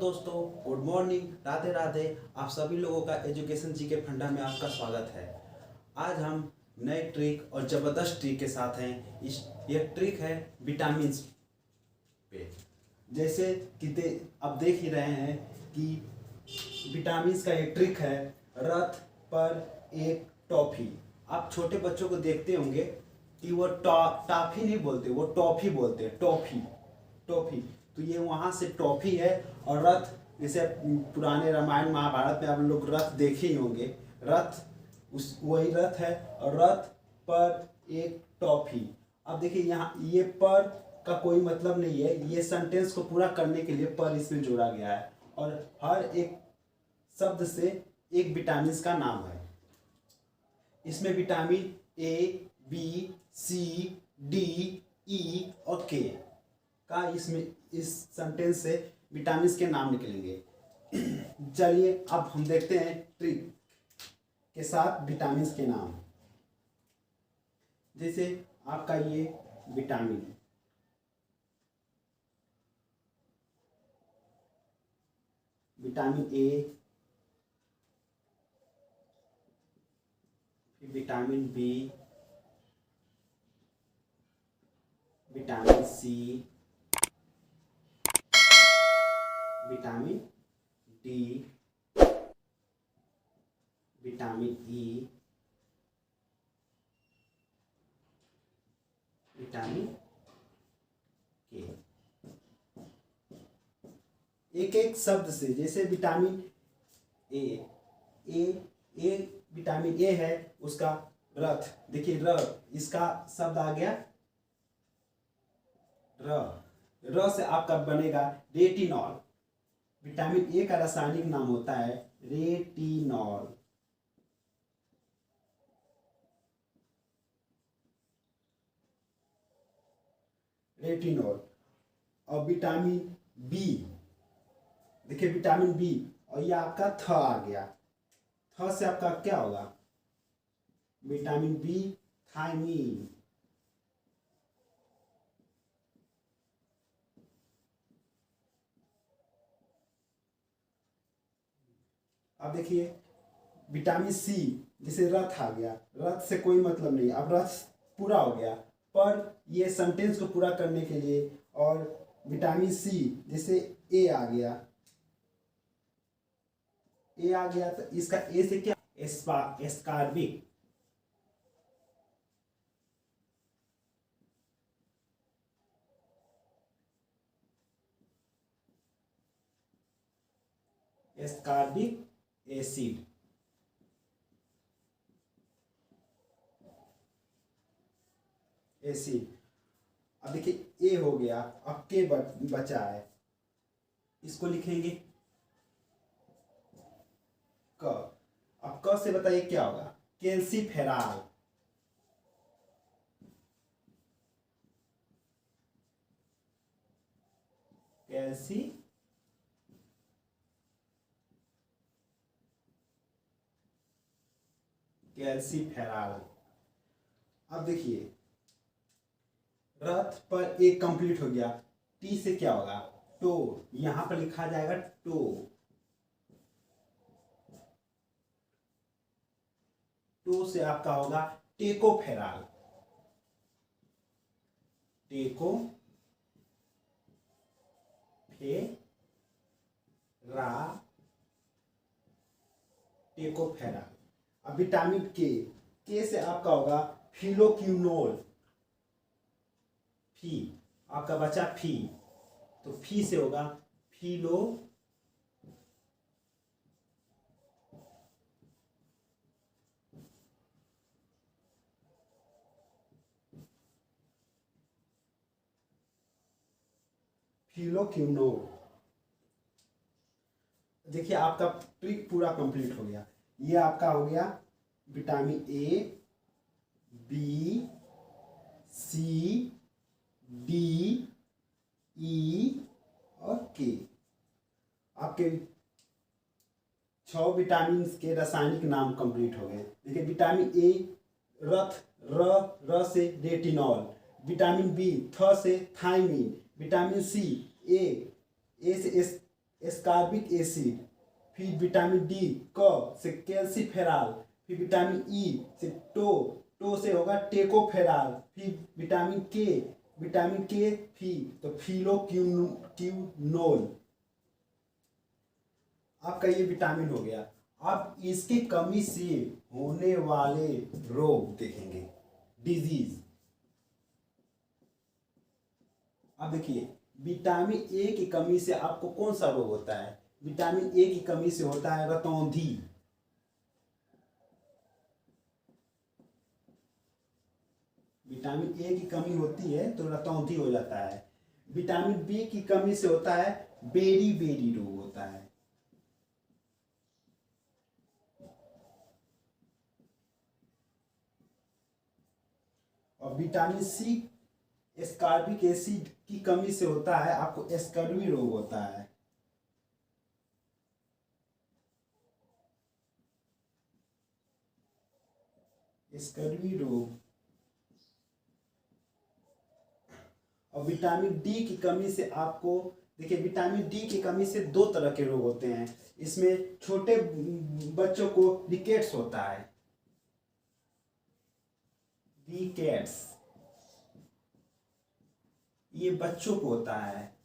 दोस्तों, good morning, Radhe Radhe. आप सभी लोगों का एजुकेशन जी के फंडा में आपका स्वागत है। आज हम नए ट्रिक और ज़बरदस्त ट्रिक के साथ हैं। यह ट्रिक है विटामिन पे। जैसे कि अब देख ही रहे हैं कि विटामिन का एक ट्रिक है, रथ पर एक टॉफ़ी। आप छोटे बच्चों को देखते होंगे कि वो टॉफ़ी नहीं बोलते, वो टॉफ़ी बोलते हैं। टॉफ़ी टॉफ़ी तो ये वहाँ से टॉफ़ी है। और रथ, जैसे पुराने रामायण महाभारत में आप लोग रथ देखे ही होंगे। रथ वही रथ है और रथ पर एक टॉफ़ी। अब देखिए यहाँ ये पर का कोई मतलब नहीं है, ये सेंटेंस को पूरा करने के लिए पर इसमें जोड़ा गया है। और हर एक शब्द से एक विटामिन का नाम है। इसमें vitamin A, B, C, D, E और के का इसमें इस सेंटेंस से विटामिन के नाम निकलेंगे। चलिए अब हम देखते हैं ट्रिक के साथ विटामिन के नाम। जैसे आपका ये vitamin A, vitamin B, vitamin C, vitamin D, vitamin E, vitamin K. एक एक शब्द से, जैसे विटामिन ए, विटामिन ए है, उसका रथ देखिए, र इसका शब्द आ गया र से आपका बनेगा रेटिनॉल। विटामिन ए का रासायनिक नाम होता है रेटिनॉल। और विटामिन बी, देखिए विटामिन बी, और ये आपका थ आ गया। थ से आपका क्या होगा? Vitamin B, thiamine. अब देखिए विटामिन सी, जैसे रथ आ गया, रथ से कोई मतलब नहीं, अब रथ पूरा हो गया, पर ये सेंटेंस को पूरा करने के लिए। और विटामिन सी, जैसे ए आ गया, तो इसका ए से क्या? एस्कार्बिक। Ascorbic acid. अब देखिए ए हो गया, अब के बचा है, इसको लिखेंगे क। अब क से बताइए क्या होगा? कैल्सीफेरॉल। कैल्सीफेरॉल। अब देखिए रथ पर एक कंप्लीट हो गया, टी से क्या होगा? टो। यहां पर लिखा जाएगा टो। टो से आपका होगा टेकोफेरॉल। टेकोफेरॉल। अब विटामिन के से आपका होगा फिलोक्विनोल। फी आपका बचा फी, तो फी से होगा फिलोक्विनोल। देखिए आपका ट्रिक पूरा कंप्लीट हो गया। ये आपका हो गया vitamin A, B, C, D, E और के। आपके 6 विटामिन के रासायनिक नाम कंप्लीट हो गए। देखिए विटामिन ए, रथ, र से रेटिनॉल। विटामिन बी, थ से थायमीन। विटामिन सी, ए से एस्कॉर्बिक एसिड, फिर विटामिन डी क से कैल्सीफेरॉल, फिर विटामिन ई से टो से होगा टेकोफेरॉल, फिर विटामिन के तो फिलोक्यूनोल। आपका ये विटामिन हो गया। अब इसकी कमी से होने वाले रोग देखेंगे, डिजीज। अब देखिए, विटामिन ए की कमी से आपको कौन सा रोग होता है? विटामिन ए की कमी से होता है रतौंधी। विटामिन ए की कमी होती है तो रतौंधी हो जाता है। विटामिन बी की कमी से होता है बेरी बेरी रोग होता है। और विटामिन सी एस्कॉर्बिक एसिड की कमी से होता है आपको स्कर्वी रोग होता है। स्कर्वी रोग। और विटामिन डी की कमी से आपको, देखिए, विटामिन डी की कमी से दो तरह के रोग होते हैं। इसमें छोटे बच्चों को रिकेट्स होता है, रिकेट्स, ये बच्चों को होता है।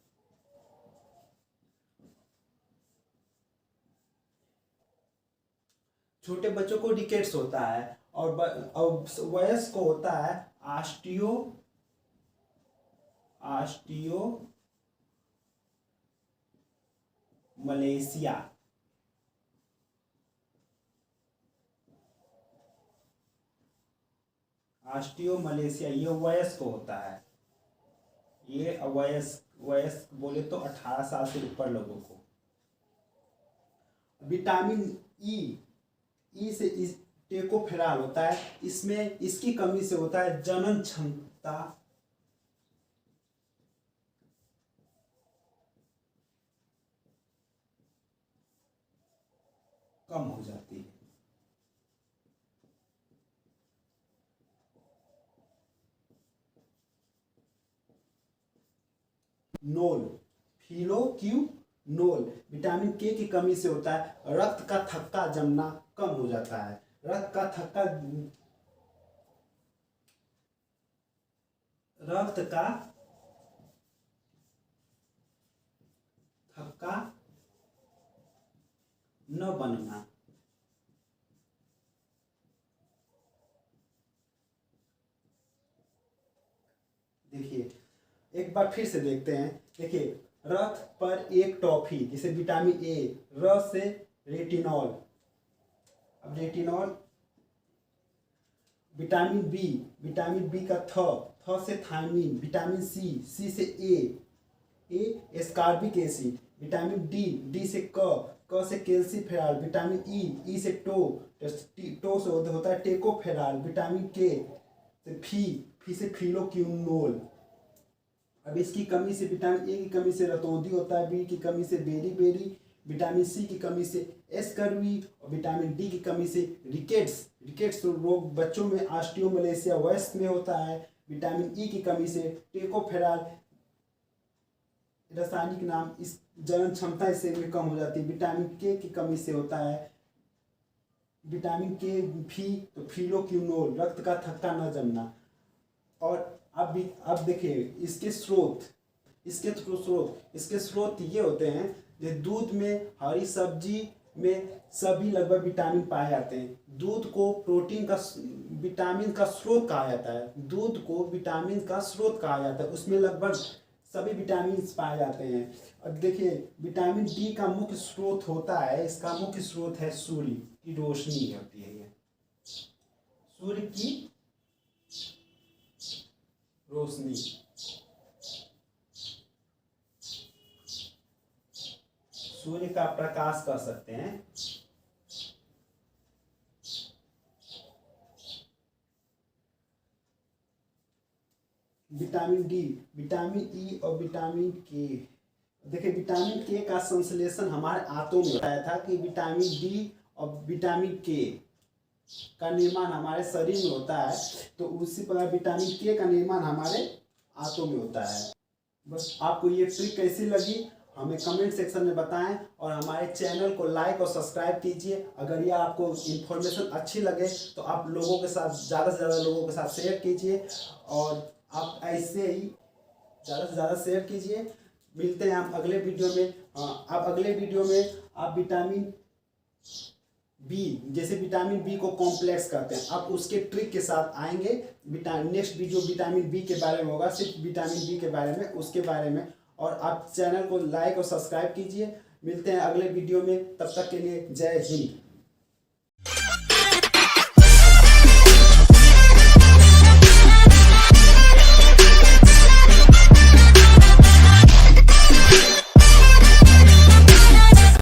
छोटे बच्चों को रिकेट्स होता है। और वयस्क को होता है ऑस्टियो मलेशिया। ऑस्टियो मलेशिया ये वयस्क को होता है। ये वयस्क बोले तो 18 साल से ऊपर लोगों को। विटामिन ई से इस टेकोफेरॉल होता है। इसमें इसकी कमी से होता है जनन क्षमता कम हो जाती है। नोल, फिलोक्यूनोल, विटामिन के की कमी से होता है रक्त का थक्का जमना कम हो जाता है। रक्त का थक्का न बनना। देखिए, एक बार फिर से देखते हैं। देखिए, रथ पर एक टॉफी, जैसे विटामिन ए, र से रेटिनॉल। अब रेटिनॉल। विटामिन बी का थ से थायमिन। विटामिन सी से ए एस्कॉर्बिक एसिड। विटामिन डी से क से कैल्सीफेरॉल। विटामिन ई से टो से होता है टेकोफेरॉल। विटामिन के से फी से फिलोक्यूनोल। अब इसकी कमी से, विटामिन ए की कमी से रतौंधी होता है, बी की कमी से बेरी बेरी, विटामिन सी की कमी से स्कर्वी, और विटामिन डी की कमी से रिकेट्स रोग बच्चों में, ऑस्टियोमलेशिया वयस्क में होता है। विटामिन ई की कमी से टेकोफेरॉल, रासायनिक नाम, इस जनन क्षमता इससे में कम हो जाती है। विटामिन के की कमी से होता है विटामिन के तो फिलोक्यूनोल, रक्त का थक्का न जमना। और अब देखिए इसके स्रोत ये होते हैं, जो दूध में, हरी सब्जी में सभी लगभग विटामिन पाए जाते हैं। दूध को विटामिन का स्रोत कहा जाता है। दूध को विटामिन का स्रोत कहा जाता है, उसमें लगभग सभी विटामिन पाए जाते हैं। अब देखिए, विटामिन डी का मुख्य स्रोत होता है, इसका मुख्य स्रोत है सूर्य की रोशनी होती है। ये सूर्य की रोशनी। सूर्य का प्रकाश कह सकते हैं। विटामिन डी, विटामिन ई और विटामिन के। देखिए, विटामिन के का संश्लेषण हमारे आंतों में बताया था कि विटामिन डी और विटामिन के का निर्माण हमारे शरीर में होता है, तो उसी प्रकार विटामिन के का निर्माण हमारे आंतों में होता है। बस आपको ये ट्रिक कैसी लगी हमें कमेंट सेक्शन में बताएं और हमारे चैनल को लाइक और सब्सक्राइब कीजिए। अगर यह आपको इन्फॉर्मेशन अच्छी लगे तो आप लोगों के साथ ज़्यादा से ज़्यादा लोगों के साथ शेयर कीजिए और आप ऐसे ही ज़्यादा से ज़्यादा शेयर कीजिए। मिलते हैं हम अगले वीडियो में। आप अगले वीडियो में आप विटामिन बी, जैसे विटामिन बी को कॉम्प्लेक्स करते हैं, आप उसके ट्रिक के साथ आएंगे। नेक्स्ट वीडियो विटामिन बी के बारे में होगा, सिर्फ विटामिन बी के बारे में, उसके बारे में। और आप चैनल को लाइक और सब्सक्राइब कीजिए। मिलते हैं अगले वीडियो में, तब तक के लिए जय हिंद।